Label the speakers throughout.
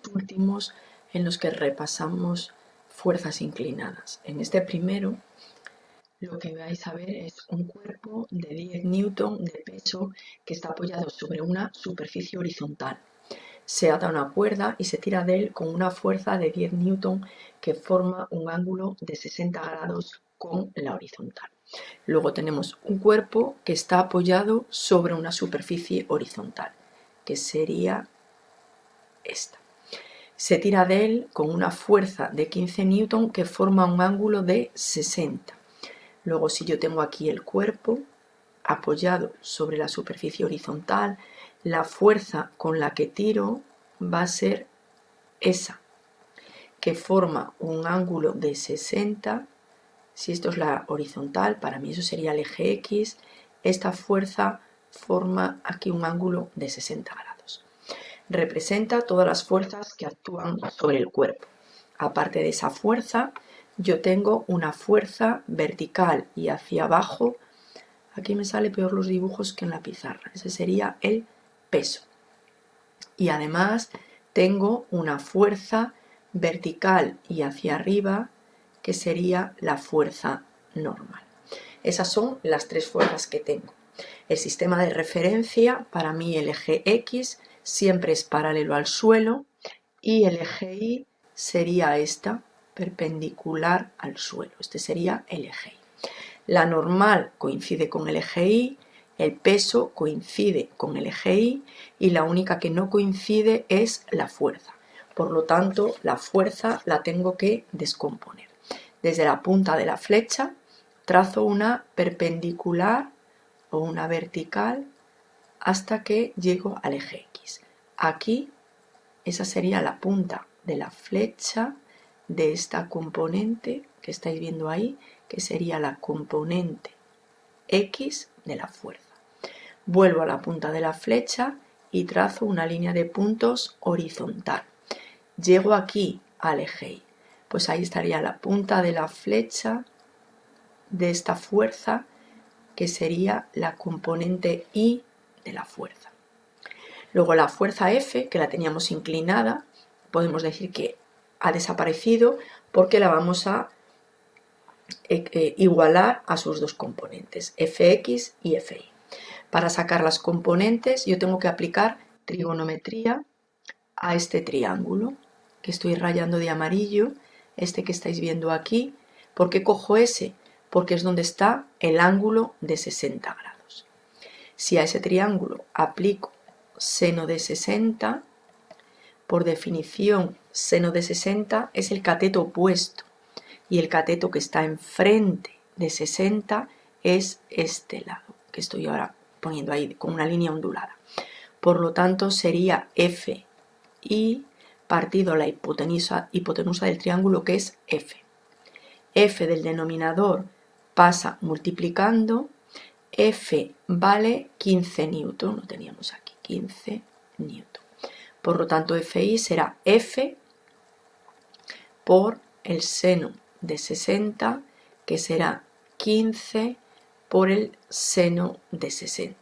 Speaker 1: últimos en los que repasamos fuerzas inclinadas. En este primero lo que vais a ver es un cuerpo de 10 newton de peso que está apoyado sobre una superficie horizontal. Se ata una cuerda y se tira de él con una fuerza de 10 newton que forma un ángulo de 60 grados con la horizontal. Luego tenemos un cuerpo que está apoyado sobre una superficie horizontal, que sería esta. Se tira de él con una fuerza de 15 newton que forma un ángulo de 60. Luego, si yo tengo aquí el cuerpo apoyado sobre la superficie horizontal, la fuerza con la que tiro va a ser esa, que forma un ángulo de 60. Si esto es la horizontal, para mí eso sería el eje X. Esta fuerza forma aquí un ángulo de 60 grados. Representa todas las fuerzas que actúan sobre el cuerpo. Aparte de esa fuerza, yo tengo una fuerza vertical y hacia abajo. Aquí me sale peor los dibujos que en la pizarra. Ese sería el peso. Y además tengo una fuerza vertical y hacia arriba, que sería la fuerza normal. Esas son las tres fuerzas que tengo. El sistema de referencia, para mí el eje X siempre es paralelo al suelo y el eje Y sería esta, perpendicular al suelo. Este sería el eje Y. La normal coincide con el eje Y, el peso coincide con el eje Y y la única que no coincide es la fuerza. Por lo tanto, la fuerza la tengo que descomponer. Desde la punta de la flecha trazo una perpendicular o una vertical hasta que llego al eje X. Aquí, esa sería la punta de la flecha de esta componente que estáis viendo ahí, que sería la componente X de la fuerza. Vuelvo a la punta de la flecha y trazo una línea de puntos horizontal. Llego aquí al eje Y. Pues ahí estaría la punta de la flecha de esta fuerza, que sería la componente Y de la fuerza. Luego la fuerza F, que la teníamos inclinada, podemos decir que ha desaparecido porque la vamos a igualar a sus dos componentes, Fx y Fy. Para sacar las componentes yo tengo que aplicar trigonometría a este triángulo que estoy rayando de amarillo, este que estáis viendo aquí. ¿Por qué cojo ese? Porque es donde está el ángulo de 60 grados. Si a ese triángulo aplico seno de 60, por definición seno de 60 es el cateto opuesto y el cateto que está enfrente de 60 es este lado, que estoy ahora poniendo ahí con una línea ondulada. Por lo tanto sería F y partido la hipotenusa del triángulo, que es F. F del denominador pasa multiplicando. F vale 15 newton, lo teníamos aquí, 15 newton. Por lo tanto, Fi será F por el seno de 60, que será 15 por el seno de 60.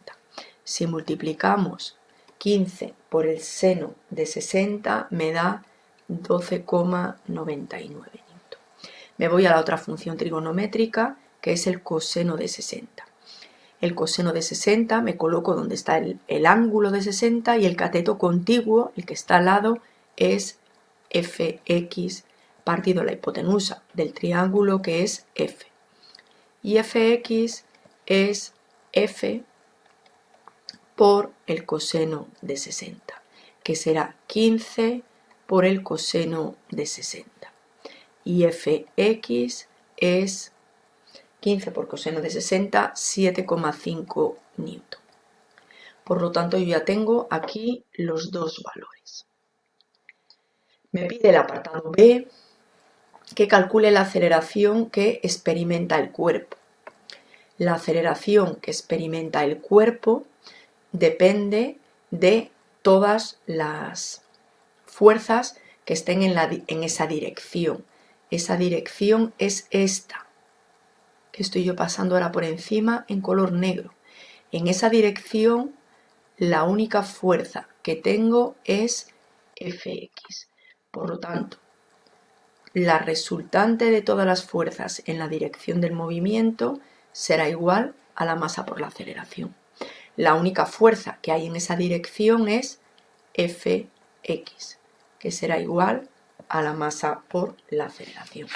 Speaker 1: Si multiplicamos 15 por el seno de 60 me da 12,99 newton. Me voy a la otra función trigonométrica, que es el coseno de 60. El coseno de 60 me coloco donde está el ángulo de 60 y el cateto contiguo, el que está al lado, es Fx partido la hipotenusa del triángulo, que es F. Y Fx es F por el coseno de 60, que será 15 por el coseno de 60. Y Fx es 15 por coseno de 60, 7,5 newton. Por lo tanto, yo ya tengo aquí los dos valores. Me pide el apartado B que calcule la aceleración que experimenta el cuerpo. La aceleración que experimenta el cuerpo depende de todas las fuerzas que estén en esa dirección. Esa dirección es esta, que estoy yo pasando ahora por encima en color negro. En esa dirección, la única fuerza que tengo es Fx. Por lo tanto, la resultante de todas las fuerzas en la dirección del movimiento será igual a la masa por la aceleración. La única fuerza que hay en esa dirección es Fx, que será igual a la masa por la aceleración.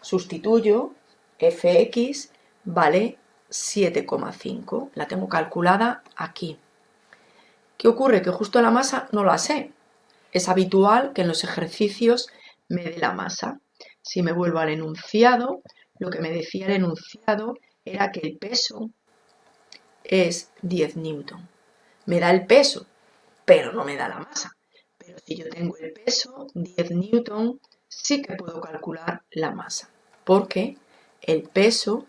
Speaker 1: Sustituyo, Fx vale 7,5, la tengo calculada aquí. ¿Qué ocurre? Que justo la masa no la sé. Es habitual que en los ejercicios me dé la masa. Si me vuelvo al enunciado, lo que me decía el enunciado era que el peso es 10 newton. Me da el peso, pero no me da la masa. Pero si yo tengo el peso, 10 newton, sí que puedo calcular la masa, porque el peso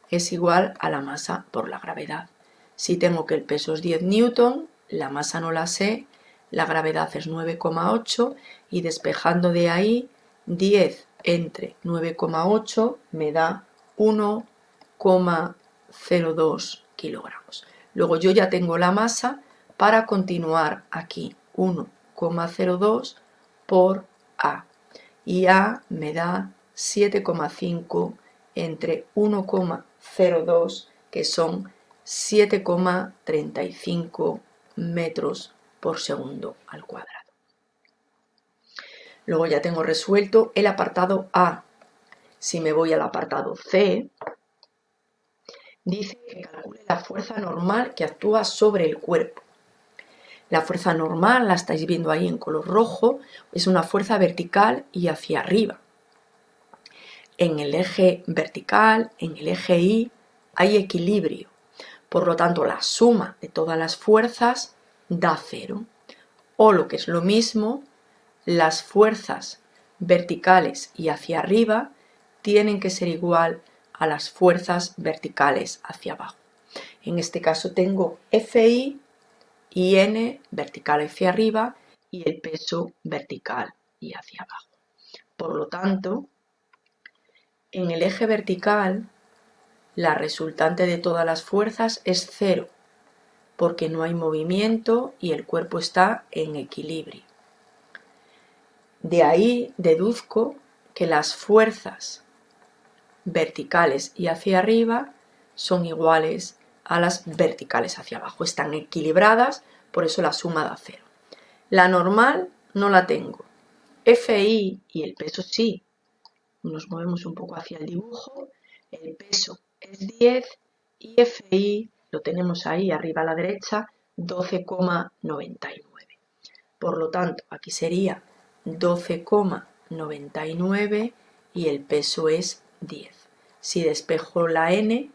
Speaker 1: es igual a la masa por la gravedad. Si tengo que el peso es 10 newton, la masa no la sé, la gravedad es 9,8 y despejando de ahí 10 entre 9,8 me da 1,02 kilogramos. Luego yo ya tengo la masa para continuar aquí, 1,02 por A. Y A me da 7,5 entre 1,02, que son 7,35 metros por segundo al cuadrado. Luego ya tengo resuelto el apartado A. Si me voy al apartado C, dice que calcule la fuerza normal que actúa sobre el cuerpo. La fuerza normal, la estáis viendo ahí en color rojo, es una fuerza vertical y hacia arriba. En el eje vertical, en el eje Y, hay equilibrio. Por lo tanto, la suma de todas las fuerzas da 0. O lo que es lo mismo, las fuerzas verticales y hacia arriba tienen que ser igual a las fuerzas verticales hacia abajo. En este caso tengo Fi y N vertical hacia arriba y el peso vertical y hacia abajo. Por lo tanto, en el eje vertical, la resultante de todas las fuerzas es 0, porque no hay movimiento y el cuerpo está en equilibrio. De ahí deduzco que las fuerzas verticales y hacia arriba son iguales a las verticales hacia abajo. Están equilibradas, por eso la suma da 0. La normal no la tengo. Fi y el peso sí. Nos movemos un poco hacia el dibujo. El peso es 10 y Fi lo tenemos ahí arriba a la derecha, 12,99. Por lo tanto, aquí sería 12,99 y el peso es 10. Si despejo la N,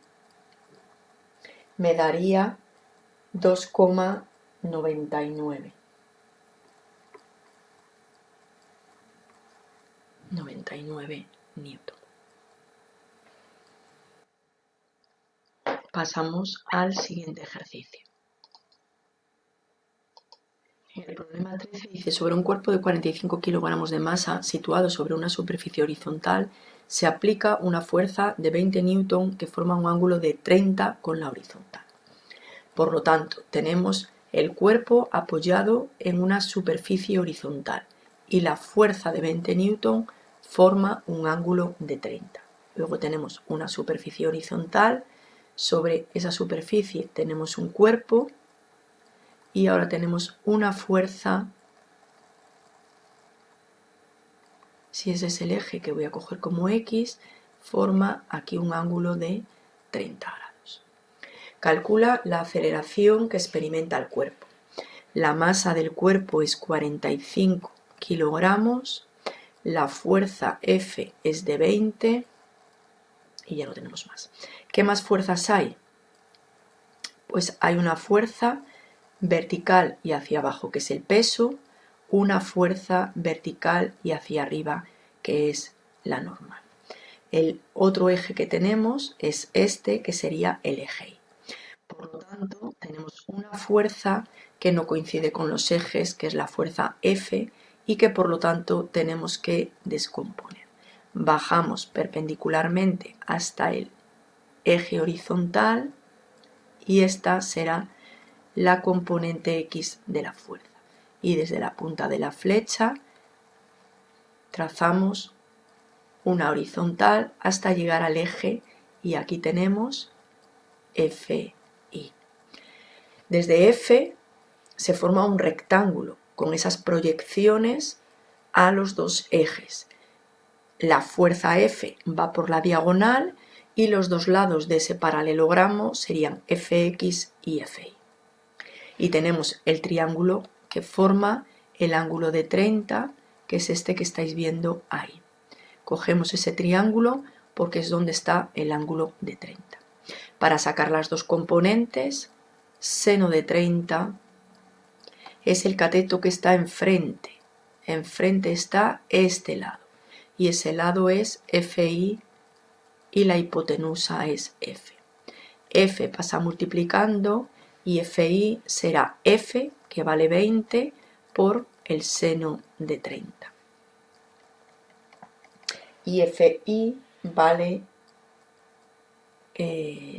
Speaker 1: me daría 2,99. 99 newton. Pasamos al siguiente ejercicio. En el problema 13 dice, sobre un cuerpo de 45 kilogramos de masa situado sobre una superficie horizontal, se aplica una fuerza de 20 newton que forma un ángulo de 30 con la horizontal. Por lo tanto, tenemos el cuerpo apoyado en una superficie horizontal y la fuerza de 20 newton forma un ángulo de 30. Luego tenemos una superficie horizontal, sobre esa superficie tenemos un cuerpo y ahora tenemos una fuerza, si ese es el eje que voy a coger como X, forma aquí un ángulo de 30 grados. Calcula la aceleración que experimenta el cuerpo. La masa del cuerpo es 45 kilogramos, la fuerza F es de 20 y ya no tenemos más. ¿Qué más fuerzas hay? Pues hay una fuerza vertical y hacia abajo, que es el peso, una fuerza vertical y hacia arriba, que es la normal. El otro eje que tenemos es este, que sería el eje Y. Por lo tanto, tenemos una fuerza que no coincide con los ejes, que es la fuerza F, y que por lo tanto tenemos que descomponer. Bajamos perpendicularmente hasta el eje horizontal y esta será la componente X de la fuerza. Y desde la punta de la flecha Trazamos una horizontal hasta llegar al eje y aquí tenemos FI. Desde F se forma un rectángulo con esas proyecciones a los dos ejes. La fuerza F va por la diagonal y los dos lados de ese paralelogramo serían Fx y Fi. Y tenemos el triángulo que forma el ángulo de 30, que es este que estáis viendo ahí. Cogemos ese triángulo porque es donde está el ángulo de 30. Para sacar las dos componentes, seno de 30 es el cateto que está enfrente. Enfrente está este lado. Y ese lado es Fi y la hipotenusa es F. F pasa multiplicando y Fi será F, que vale 20, por el seno de 30. Y Fi vale,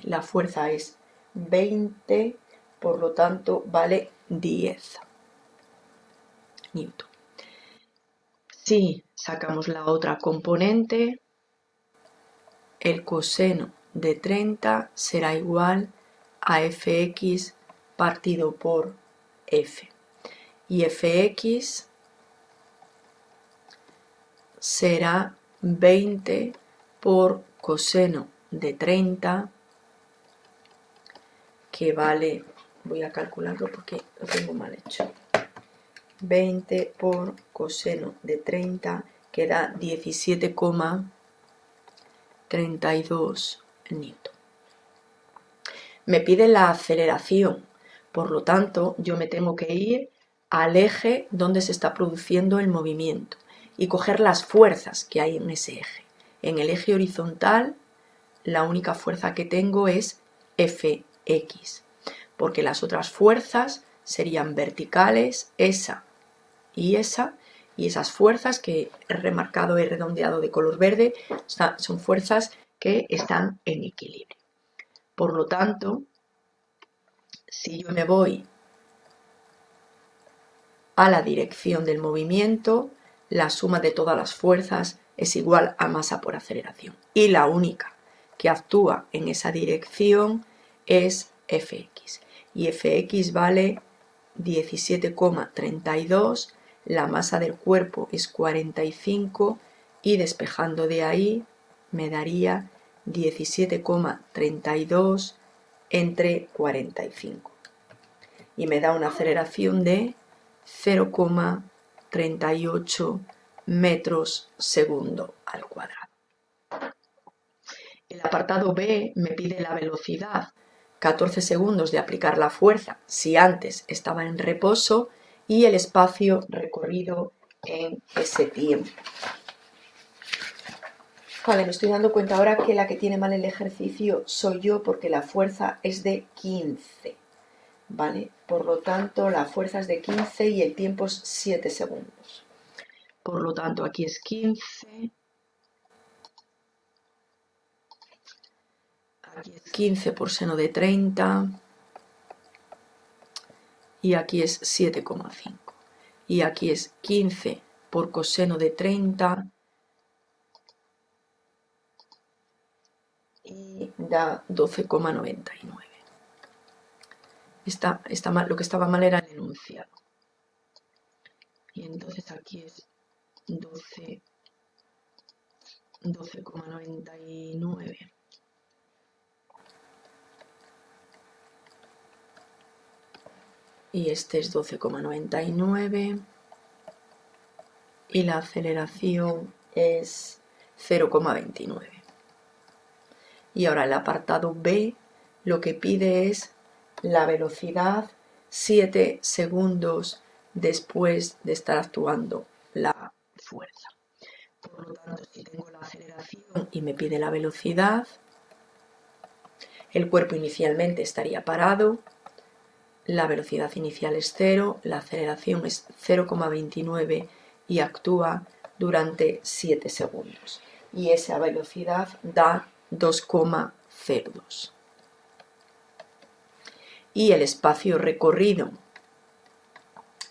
Speaker 1: la fuerza es 20, por lo tanto vale 10 newton. Si sacamos la otra componente, el coseno de 30 será igual a Fx partido por F. Y Fx será 20 por coseno de 30, que vale, voy a calcularlo porque lo tengo mal hecho, 20 por coseno de 30, que da 17,32 newton. Me pide la aceleración, por lo tanto yo me tengo que ir al eje donde se está produciendo el movimiento y coger las fuerzas que hay en ese eje. En el eje horizontal la única fuerza que tengo es Fx, porque las otras fuerzas serían verticales, esa, y esas fuerzas que he remarcado, he redondeado de color verde, son fuerzas que están en equilibrio. Por lo tanto, si yo me voy a la dirección del movimiento, la suma de todas las fuerzas es igual a masa por aceleración. Y la única que actúa en esa dirección es Fx. Y Fx vale 17,32, la masa del cuerpo es 45 y despejando de ahí me daría 17,32 entre 45. Y me da una aceleración de 0,38 metros segundo al cuadrado. El apartado B me pide la velocidad, 14 segundos de aplicar la fuerza si antes estaba en reposo y el espacio recorrido en ese tiempo. Vale, me estoy dando cuenta ahora que la que tiene mal el ejercicio soy yo porque la fuerza es de 15. ¿Vale? Por lo tanto, la fuerza es de 15 y el tiempo es 7 segundos. Por lo tanto, aquí es 15. Aquí es 15 por seno de 30. Y aquí es 7,5. Y aquí es 15 por coseno de 30. Y da 12,99. Lo que estaba mal era el enunciado. Y entonces aquí es 12,99. Y este es 12,99. Y la aceleración es 0,29. Y ahora el apartado B lo que pide es la velocidad 7 segundos después de estar actuando la fuerza. Por lo tanto, si tengo la aceleración y me pide la velocidad, el cuerpo inicialmente estaría parado, la velocidad inicial es 0, la aceleración es 0,29 y actúa durante 7 segundos. Y esa velocidad da 2,02. Y el espacio recorrido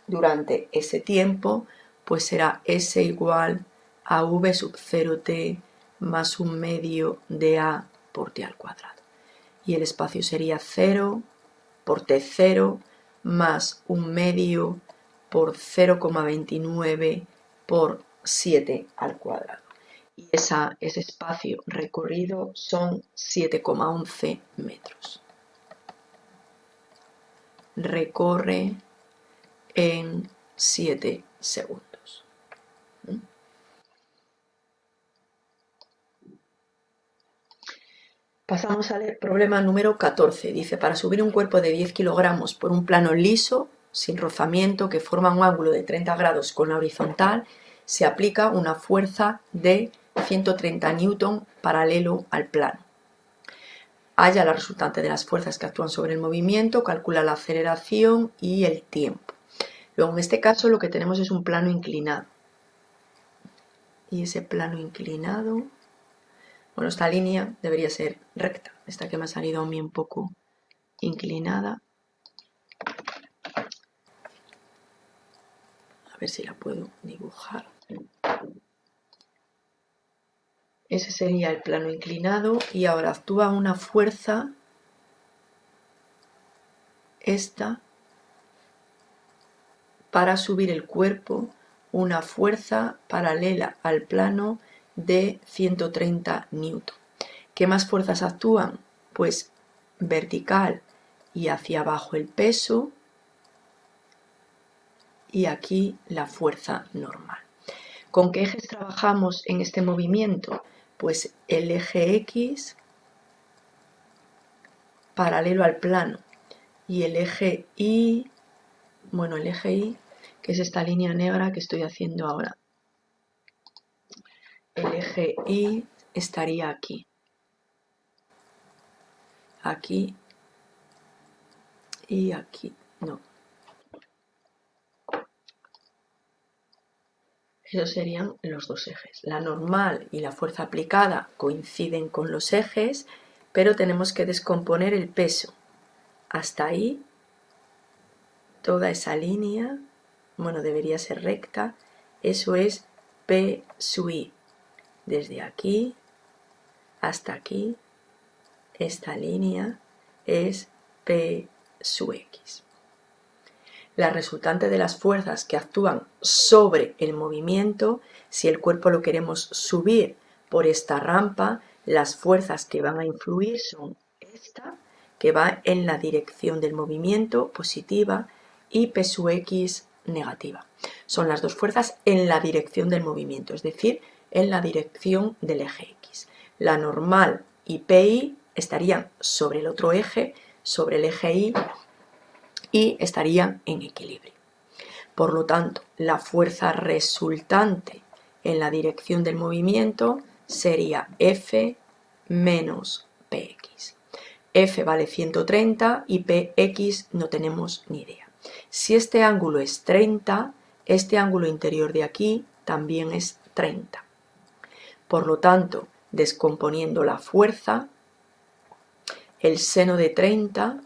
Speaker 1: durante ese tiempo pues será S igual a v sub 0t más 1/2 de a por t al cuadrado. Y el espacio sería 0 por t0 más 1/2 por 0,29 por 7 al cuadrado. Y ese espacio recorrido son 7,11 metros. Recorre en 7 segundos. Pasamos al problema número 14. Dice, para subir un cuerpo de 10 kilogramos por un plano liso, sin rozamiento, que forma un ángulo de 30 grados con la horizontal, se aplica una fuerza de 130 newton paralelo al plano. Halla la resultante de las fuerzas que actúan sobre el movimiento, calcula la aceleración y el tiempo. Luego, en este caso, lo que tenemos es un plano inclinado. Y ese plano inclinado... Bueno, esta línea debería ser recta. Esta que me ha salido a mí un poco inclinada. A ver si la puedo dibujar. Ese sería el plano inclinado y ahora actúa una fuerza, esta, para subir el cuerpo, una fuerza paralela al plano de 130 newton. ¿Qué más fuerzas actúan? Pues vertical y hacia abajo el peso y aquí la fuerza normal. ¿Con qué ejes trabajamos en este movimiento? Pues el eje X paralelo al plano y el eje Y, bueno, el eje Y, que es esta línea negra que estoy haciendo ahora. El eje Y estaría aquí. Aquí y aquí, no. Esos serían los dos ejes. La normal y la fuerza aplicada coinciden con los ejes, pero tenemos que descomponer el peso. Hasta ahí, toda esa línea, bueno, debería ser recta, eso es P sub I. Desde aquí hasta aquí, esta línea es P sub X. La resultante de las fuerzas que actúan sobre el movimiento, si el cuerpo lo queremos subir por esta rampa, las fuerzas que van a influir son esta, que va en la dirección del movimiento, positiva, y P sub X, negativa. Son las dos fuerzas en la dirección del movimiento, es decir, en la dirección del eje X. La normal y PI estarían sobre el otro eje, sobre el eje Y, y estarían en equilibrio. Por lo tanto, la fuerza resultante en la dirección del movimiento sería F menos Px. F vale 130 y Px no tenemos ni idea. Si este ángulo es 30, este ángulo interior de aquí también es 30. Por lo tanto, descomponiendo la fuerza, el seno de 30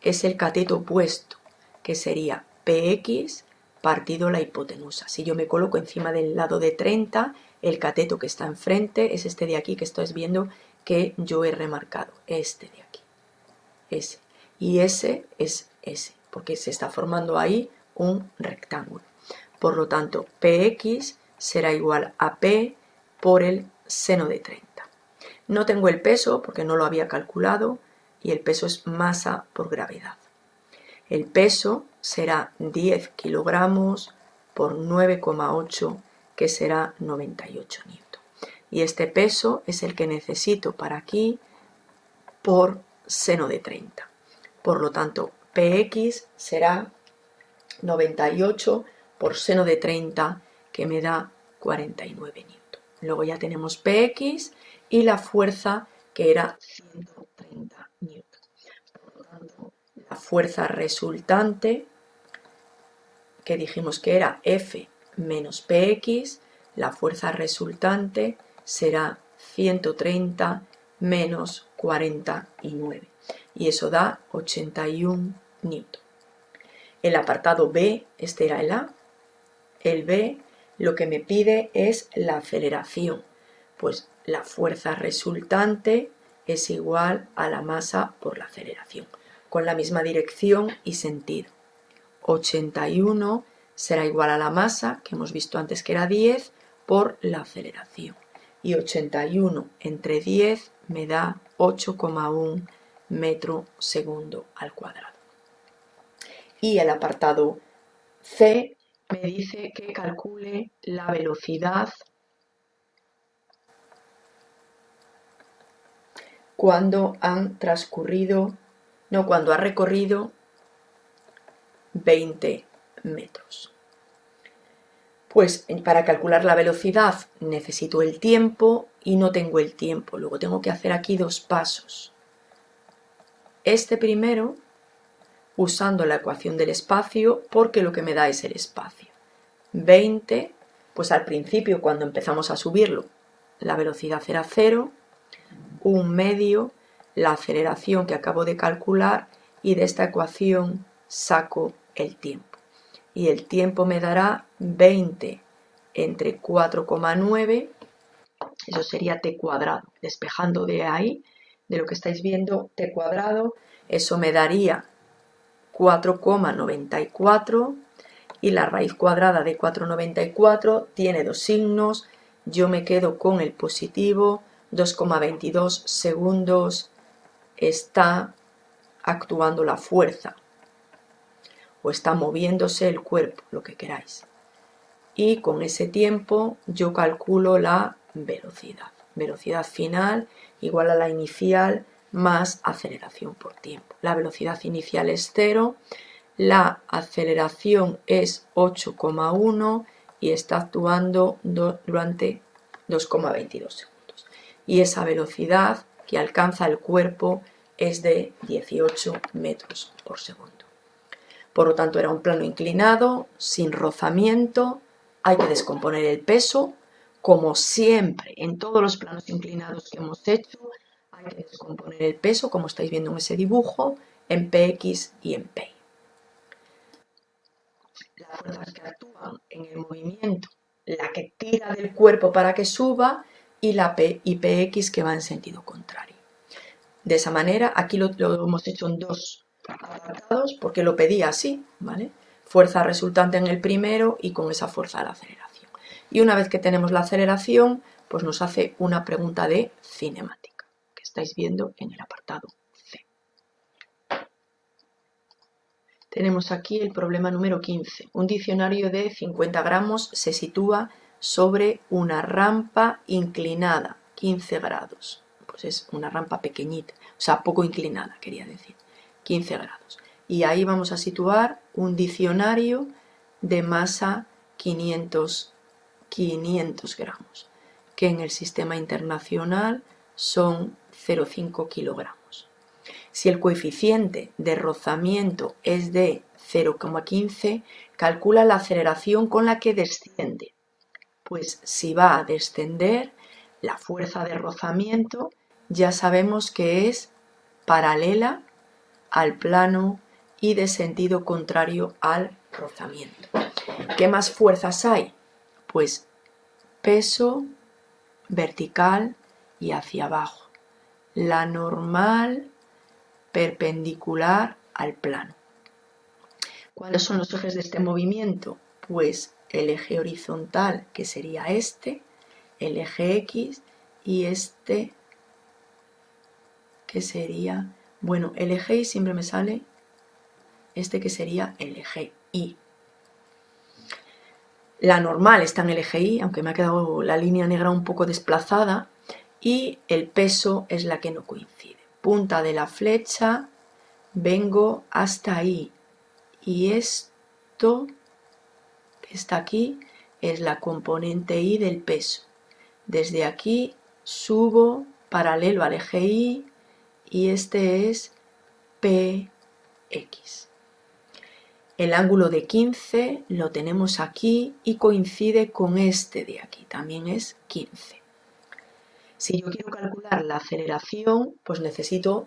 Speaker 1: es el cateto opuesto, que sería Px partido la hipotenusa. Si yo me coloco encima del lado de 30, el cateto que está enfrente es este de aquí que estáis viendo que yo he remarcado, este de aquí, ese. Y ese es ese, porque se está formando ahí un rectángulo. Por lo tanto, Px será igual a P por el seno de 30. No tengo el peso porque no lo había calculado y el peso es masa por gravedad. El peso será 10 kilogramos por 9,8, que será 98 newton. Y este peso es el que necesito para aquí por seno de 30. Por lo tanto, Px será 98 por seno de 30, que me da 49 newton. Luego ya tenemos Px y la fuerza, que era 130 newton. Por lo tanto, la fuerza resultante, que dijimos que era F menos Px, la fuerza resultante será 130 menos 49. Y eso da 81 newton. El apartado B, este era el A. El B, lo que me pide es la aceleración. Pues la fuerza resultante es igual a la masa por la aceleración, con la misma dirección y sentido. 81 será igual a la masa, que hemos visto antes que era 10, por la aceleración. Y 81 entre 10 me da 8,1 metro segundo al cuadrado. Y el apartado C me dice que calcule la velocidad cuando ha recorrido 20 metros. Pues para calcular la velocidad necesito el tiempo y no tengo el tiempo. Luego tengo que hacer aquí dos pasos. Este primero, usando la ecuación del espacio, porque lo que me da es el espacio. 20, pues al principio cuando empezamos a subirlo, la velocidad era 0, 1/2, la aceleración que acabo de calcular, y de esta ecuación saco el tiempo. Y el tiempo me dará 20 entre 4,9, eso sería t cuadrado. Despejando de ahí, de lo que estáis viendo, t cuadrado, eso me daría 4,94, y la raíz cuadrada de 4,94 tiene dos signos, yo me quedo con el positivo, 2,22 segundos está actuando la fuerza, o está moviéndose el cuerpo, lo que queráis. Y con ese tiempo yo calculo la velocidad. Velocidad final igual a la inicial más aceleración por tiempo. La velocidad inicial es 0, la aceleración es 8,1 y está actuando durante 2,22 segundos. Y esa velocidad que alcanza el cuerpo es de 18 metros por segundo. Por lo tanto, era un plano inclinado, sin rozamiento. Hay que descomponer el peso, como siempre en todos los planos inclinados que hemos hecho. Hay que descomponer el peso, como estáis viendo en ese dibujo, en Px y en Py. Las fuerzas que actúan en el movimiento, la que tira del cuerpo para que suba, y la P y Px que va en sentido contrario. De esa manera, aquí lo hemos hecho en dos apartados porque lo pedía así, ¿vale? Fuerza resultante en el primero y con esa fuerza la aceleración. Y una vez que tenemos la aceleración, pues nos hace una pregunta de cinemática, que estáis viendo en el apartado C. Tenemos aquí el problema número 15. Un diccionario de 50 gramos se sitúa sobre una rampa inclinada, 15 grados. Pues es una rampa pequeñita, o sea, poco inclinada, quería decir, 15 grados. Y ahí vamos a situar un diccionario de masa 500 gramos, que en el sistema internacional son 0,5 kilogramos. Si el coeficiente de rozamiento es de 0,15, calcula la aceleración con la que desciende. Pues si va a descender, la fuerza de rozamiento ya sabemos que es paralela al plano y de sentido contrario al rozamiento. ¿Qué más fuerzas hay? Pues peso vertical y hacia abajo. La normal perpendicular al plano. ¿Cuáles son los ejes de este movimiento? Pues el eje horizontal, que sería este, el eje X, y este, que sería, bueno, el eje Y siempre me sale este, que sería el eje Y. La normal está en el eje Y, aunque me ha quedado la línea negra un poco desplazada, y el peso es la que no coincide. Punta de la flecha, vengo hasta ahí, y esto que está aquí es la componente Y del peso. Desde aquí subo paralelo al eje Y, y este es Px. El ángulo de 15 lo tenemos aquí y coincide con este de aquí, también es 15. Si yo quiero calcular la aceleración, pues necesito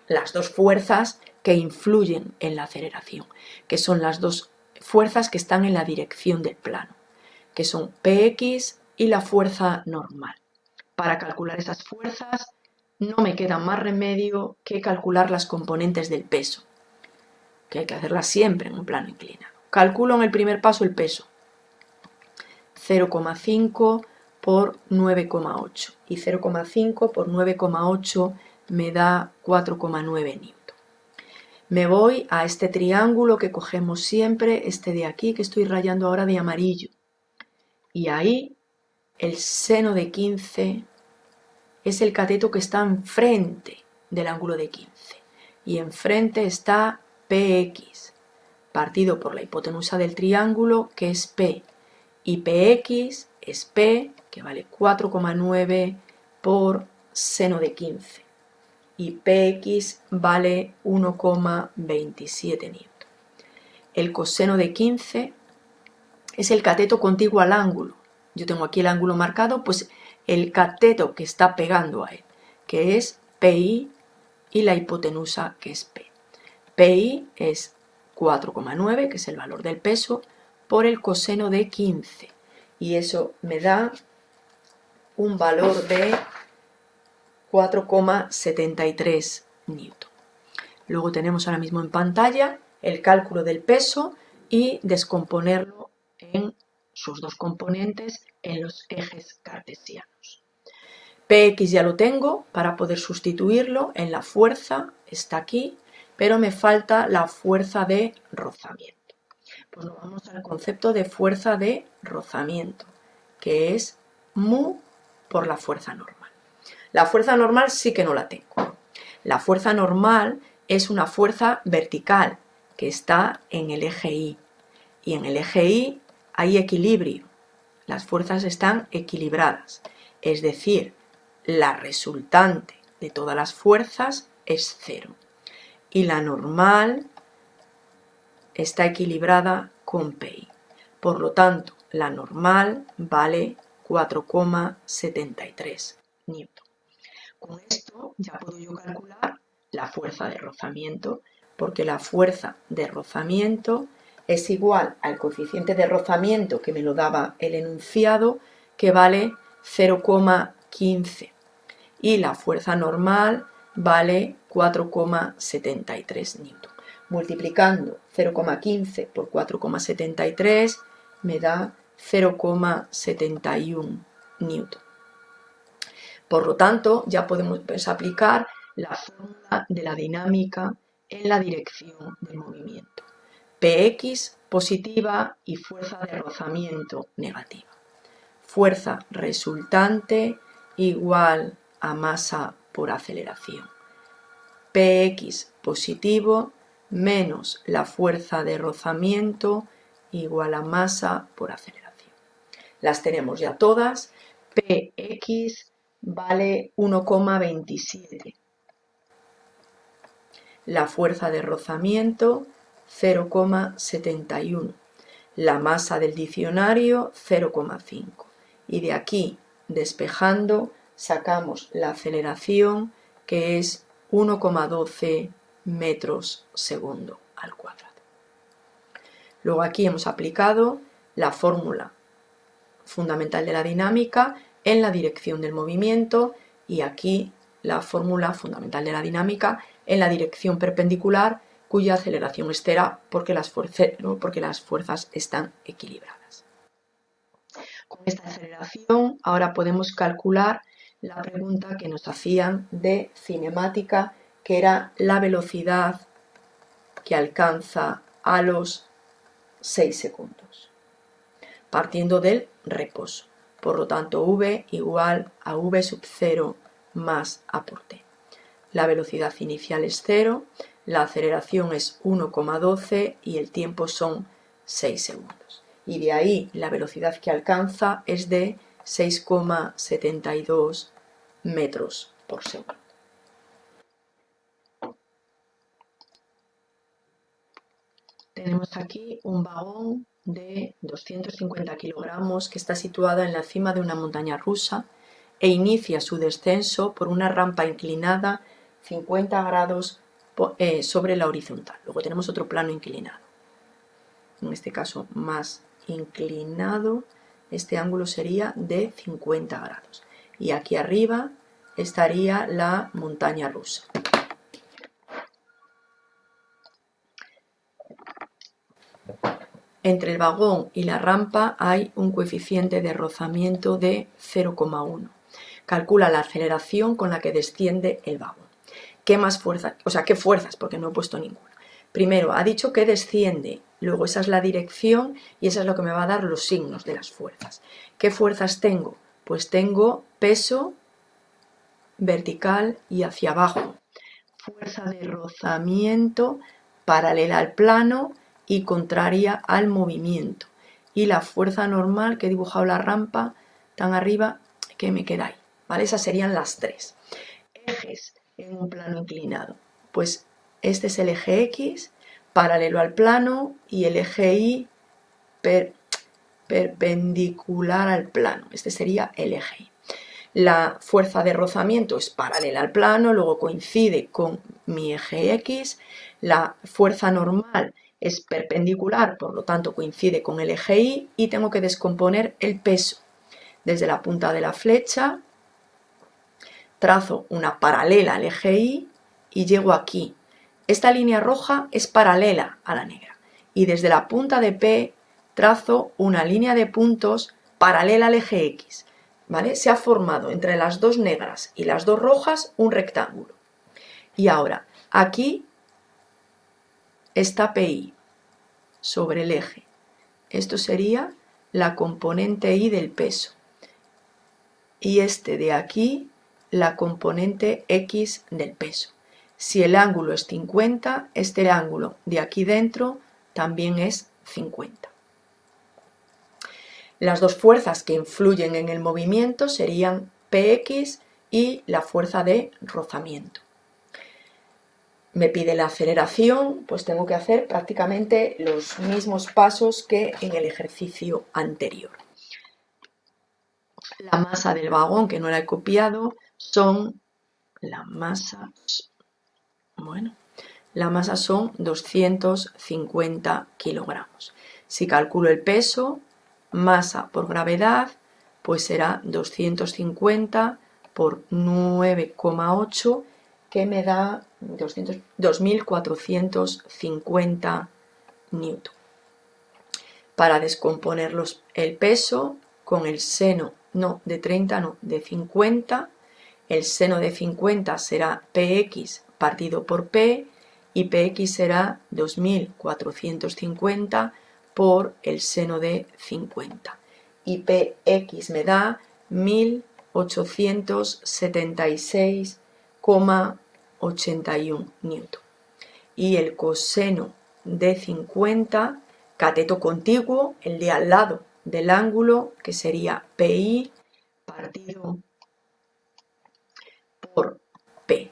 Speaker 1: las dos fuerzas que influyen en la aceleración, que son las dos fuerzas que están en la dirección del plano, que son Px y la fuerza normal. Para calcular esas fuerzas no me queda más remedio que calcular las componentes del peso, que hay que hacerlas siempre en un plano inclinado. Calculo en el primer paso el peso, 0,5 por 9,8 y 0,5 por 9,8 me da 4,9 newton. Me voy a este triángulo que cogemos siempre, este de aquí que estoy rayando ahora de amarillo, y ahí el seno de 15 es el cateto que está enfrente del ángulo de 15 y enfrente está Px partido por la hipotenusa del triángulo, que es P, y Px es P, que vale 4,9 por seno de 15, y Px vale 1,27 newton. El coseno de 15 es el cateto contiguo al ángulo. Yo tengo aquí el ángulo marcado, pues el cateto que está pegando a él, que es Pi, y la hipotenusa, que es P. Pi es 4,9, que es el valor del peso, por el coseno de 15. Y eso me da un valor de 4,73 newton. Luego tenemos ahora mismo en pantalla el cálculo del peso y descomponerlo en sus dos componentes en los ejes cartesianos. Px ya lo tengo para poder sustituirlo en la fuerza, está aquí, pero me falta la fuerza de rozamiento. Pues nos vamos al concepto de fuerza de rozamiento, que es mu por la fuerza normal. La fuerza normal sí que no la tengo. La fuerza normal es una fuerza vertical que está en el eje Y. Y en el eje Y hay equilibrio. Las fuerzas están equilibradas. Es decir, la resultante de todas las fuerzas es 0. Y la normal está equilibrada con Pi. Por lo tanto, la normal vale 4,73 newton. Con esto ya puedo yo calcular la fuerza de rozamiento, porque la fuerza de rozamiento es igual al coeficiente de rozamiento que me lo daba el enunciado, que vale 0,15. Y la fuerza normal vale 4,73 newton. Multiplicando 0,15 por 4,73 me da 0,71 newton. Por lo tanto, ya podemos aplicar la fórmula de la dinámica en la dirección del movimiento. Px positiva y fuerza de rozamiento negativa. Fuerza resultante igual a masa por aceleración. Px positivo menos la fuerza de rozamiento igual a masa por aceleración. Las tenemos ya todas. Px vale 1,27. La fuerza de rozamiento 0,71. La masa del diccionario 0,5. Y de aquí, despejando, sacamos la aceleración, que es 1,12 metros segundo al cuadrado. Luego aquí hemos aplicado la fórmula fundamental de la dinámica en la dirección del movimiento y aquí la fórmula fundamental de la dinámica en la dirección perpendicular, cuya aceleración es cero porque las fuerzas están equilibradas. Con esta aceleración ahora podemos calcular la pregunta que nos hacían de cinemática, que era la velocidad que alcanza a los 6 segundos, partiendo del reposo. Por lo tanto, v igual a v sub 0 más a por t. La velocidad inicial es 0, la aceleración es 1,12 y el tiempo son 6 segundos. Y de ahí la velocidad que alcanza es de 6,72 metros por segundo. Tenemos aquí un vagón de 250 kilogramos que está situado en la cima de una montaña rusa e inicia su descenso por una rampa inclinada 50 grados sobre la horizontal. Luego tenemos otro plano inclinado, en este caso más inclinado, este ángulo sería de 50 grados. Y aquí arriba estaría la montaña rusa. Entre el vagón y la rampa hay un coeficiente de rozamiento de 0,1. Calcula la aceleración con la que desciende el vagón. ¿Qué más fuerzas? O sea, ¿qué fuerzas? Porque no he puesto ninguna. Primero, ha dicho que desciende, luego esa es la dirección y esa es lo que me va a dar los signos de las fuerzas. ¿Qué fuerzas tengo? Pues tengo peso vertical y hacia abajo, fuerza de rozamiento paralela al plano y contraria al movimiento, y la fuerza normal que he dibujado la rampa tan arriba que me queda ahí, ¿vale? Esas serían las tres. Ejes en un plano inclinado, pues este es el eje X paralelo al plano y el eje Y perpendicular al plano, este sería el eje Y. La fuerza de rozamiento es paralela al plano, luego coincide con mi eje X, la fuerza normal es perpendicular, por lo tanto coincide con el eje Y, y tengo que descomponer el peso. Desde la punta de la flecha trazo una paralela al eje Y y llego aquí. Esta línea roja es paralela a la negra y desde la punta de P trazo una línea de puntos paralela al eje X. ¿Vale? Se ha formado entre las dos negras y las dos rojas un rectángulo. Y ahora, aquí está PI sobre el eje. Esto sería la componente Y del peso. Y este de aquí, la componente X del peso. Si el ángulo es 50, este ángulo de aquí dentro también es 50. Las dos fuerzas que influyen en el movimiento serían Px y la fuerza de rozamiento. Me pide la aceleración, pues tengo que hacer prácticamente los mismos pasos que en el ejercicio anterior. La masa del vagón, que no la he copiado, son la masa son 250 kilogramos. Si calculo el peso, masa por gravedad, pues será 250 por 9,8, que me da 2.450 newton. Para descomponer el peso, con el seno, de 30 no, de 50, el seno de 50 será Px partido por P, y Px será 2.450 por el seno de 50. Y Px me da 1.876,81 newton. Y el coseno de 50, cateto contiguo, el de al lado del ángulo, que sería Pi partido por P.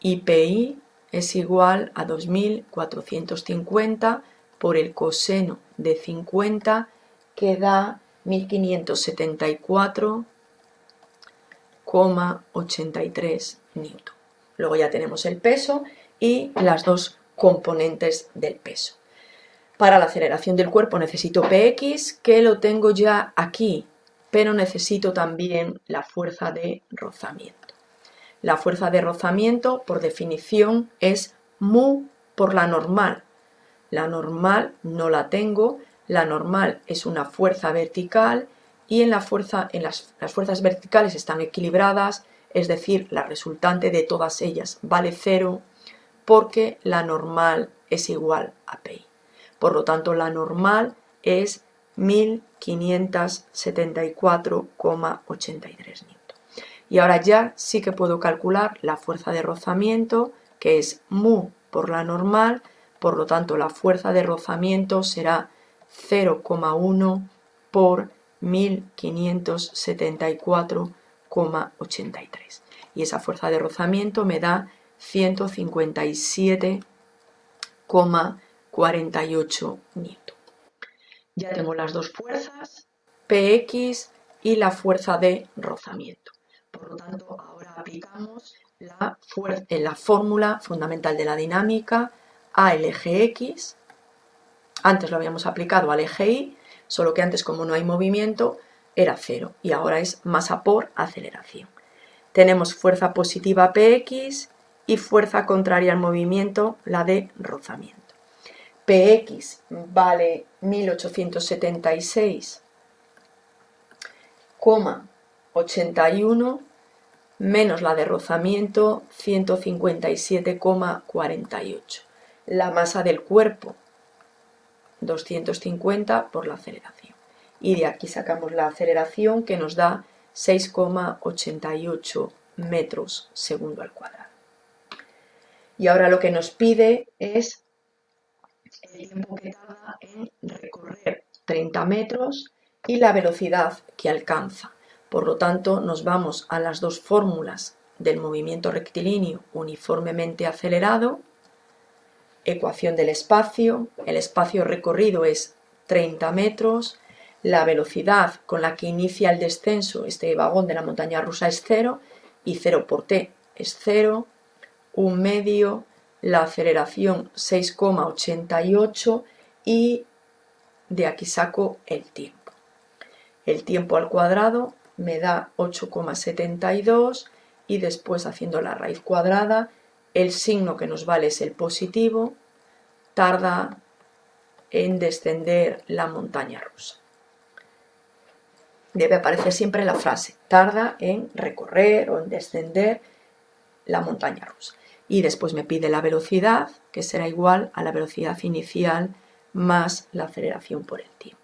Speaker 1: Y Pi es igual a 2.450 por el coseno de 50, que da 1.574,83 newton. Luego ya tenemos el peso y las dos componentes del peso. Para la aceleración del cuerpo necesito Px, que lo tengo ya aquí, pero necesito también la fuerza de rozamiento. La fuerza de rozamiento, por definición, es mu por la normal. La normal no la tengo, la normal es una fuerza vertical y las fuerzas verticales están equilibradas, es decir, la resultante de todas ellas vale 0 porque la normal es igual a Pi. Por lo tanto, la normal es 1.574,83 newton. Y ahora ya sí que puedo calcular la fuerza de rozamiento, que es mu por la normal, por lo tanto la fuerza de rozamiento será 0,1 por 1.574,83. Y esa fuerza de rozamiento me da 157,48 newton. Ya tengo las dos fuerzas, Px y la fuerza de rozamiento. Por lo tanto, ahora aplicamos la fórmula fundamental de la dinámica al eje X. Antes lo habíamos aplicado al eje Y, solo que antes, como no hay movimiento, era 0 y ahora es masa por aceleración. Tenemos fuerza positiva Px y fuerza contraria al movimiento, la de rozamiento. Px vale 1876,81 menos la de rozamiento 157,48. La masa del cuerpo 250 por la aceleración. Y de aquí sacamos la aceleración que nos da 6,88 metros segundo al cuadrado. Y ahora lo que nos pide es el tiempo que tarda en recorrer 30 metros y la velocidad que alcanza. Por lo tanto, nos vamos a las dos fórmulas del movimiento rectilíneo uniformemente acelerado, ecuación del espacio, el espacio recorrido es 30 metros, la velocidad con la que inicia el descenso este vagón de la montaña rusa es 0 y 0 por t es 0, 1 medio, la aceleración 6,88 y de aquí saco el tiempo. El tiempo al cuadrado me da 8,72 y después haciendo la raíz cuadrada, el signo que nos vale es el positivo, tarda en descender la montaña rusa. Debe aparecer siempre la frase, tarda en recorrer o en descender la montaña rusa. Y después me pide la velocidad, que será igual a la velocidad inicial más la aceleración por el tiempo.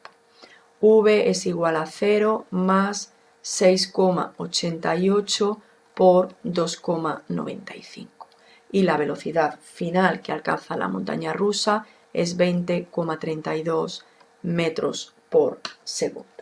Speaker 1: V es igual a 0 más 6,88 por 2,95. Y la velocidad final que alcanza la montaña rusa es 20,32 metros por segundo.